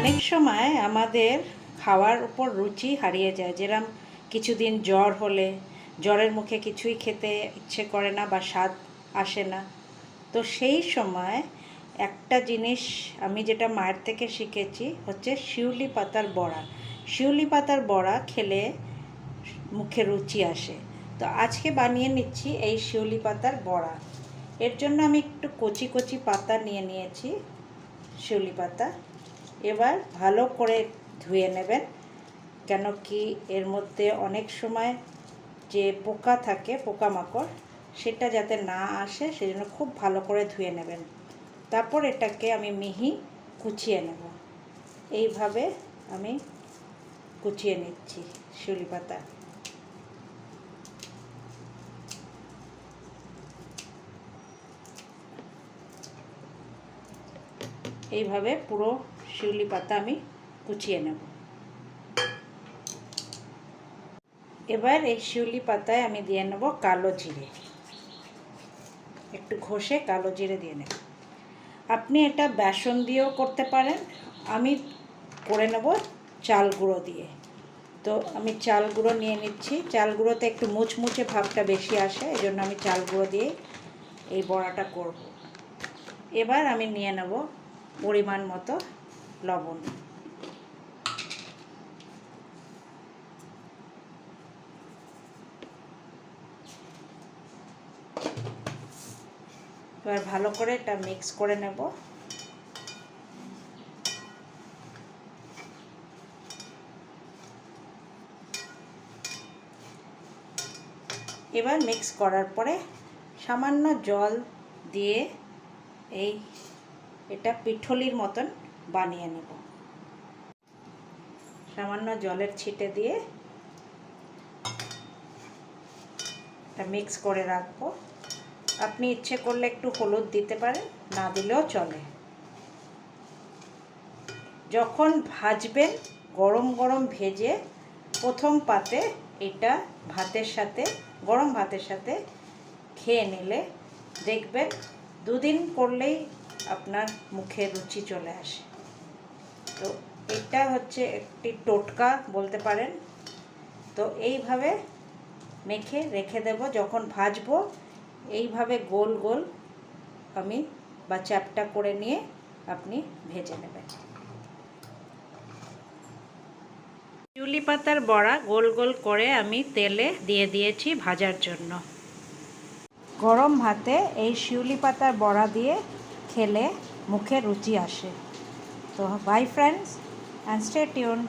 অনেক সময় আমাদের খাওয়ার উপর রুচি হারিয়ে যায়। যেরকম কিছুদিন জ্বর হলে জ্বরের মুখে কিছুই খেতে ইচ্ছে করে না বা স্বাদ আসে না। তো সেই সময় একটা জিনিস আমি যেটা মায়ের থেকে শিখেছি হচ্ছে শিউলি পাতার বড়া। শিউলি পাতার বড়া খেলে মুখে রুচি আসে। তো আজকে বানিয়ে নিচ্ছি এই শিউলি পাতার বড়া। এর জন্য আমি একটু কচি কচি পাতা নিয়ে নিয়েছি, শিউলি পাতা। এবার ভালো করে ধুয়ে নেবেন, কেন কি এর মধ্যে অনেক সময় যে পোকা থাকে, পোকামাকড়, সেটা যাতে না আসে সেজন্য খুব ভালো করে ধুয়ে নেবেন। তারপর এটাকে আমি মিহি কুচিয়ে নেব। এইভাবে আমি কুচিয়ে নিচ্ছি শিউলি পাতা। এইভাবে পুরো শিউলি পাতা আমি কুচিয়ে নেব। এবার এই শিউলি পাতায় আমি দিয়ে নেব কালো জিরে, একটু ঘষে কালো জিরে দিয়ে নেব। আপনি এটা বেসন দিয়েও করতে পারেন, আমি করে নেব চাল গুঁড়ো দিয়ে। তো আমি চাল গুঁড়ো নিয়ে নিচ্ছি। চাল গুঁড়োতে একটু মুচমুচে ভাবটা বেশি আসে, এই জন্য আমি চাল গুঁড়ো দিয়ে এই বড়াটা করব। এবার আমি নিয়ে নেব পরিমাণ মতো লবণ। এবার ভালো করে এটা মিক্স করে নেব। এবার মিক্স করার পরে সামান্য জল দিয়ে এটা পিঠলির মতন বানিয়ে নেব। সামান্য জলের ছিটে দিয়ে এটা মিক্স করে রাখবো। আপনি ইচ্ছে করলে একটু হলুদ দিতে পারেন, না দিলেও চলে। যখন ভাজবেন গরম গরম ভেজে প্রথম পাতে এটা ভাতের সাথে, গরম ভাতের সাথে খেয়ে নিলে দেখবেন দুদিন করলেই আপনার মুখে রুচি চলে আসে। তো এটা হচ্ছে একটি টোটকা বলতে পারেন। তো এইভাবে মেখে রেখে দেব। যখন ভাজবো এইভাবে গোল গোল আমি বা চ্যাপটা করে নিয়ে আপনি ভেজে নেবেন। শিউলি পাতার বড়া গোল গোল করে আমি তেলে দিয়ে দিয়েছি ভাজার জন্য। গরম ভাতে এই শিউলি পাতার বড়া দিয়ে খেলে মুখে রুচি আসে। তো by friends, and stay tuned.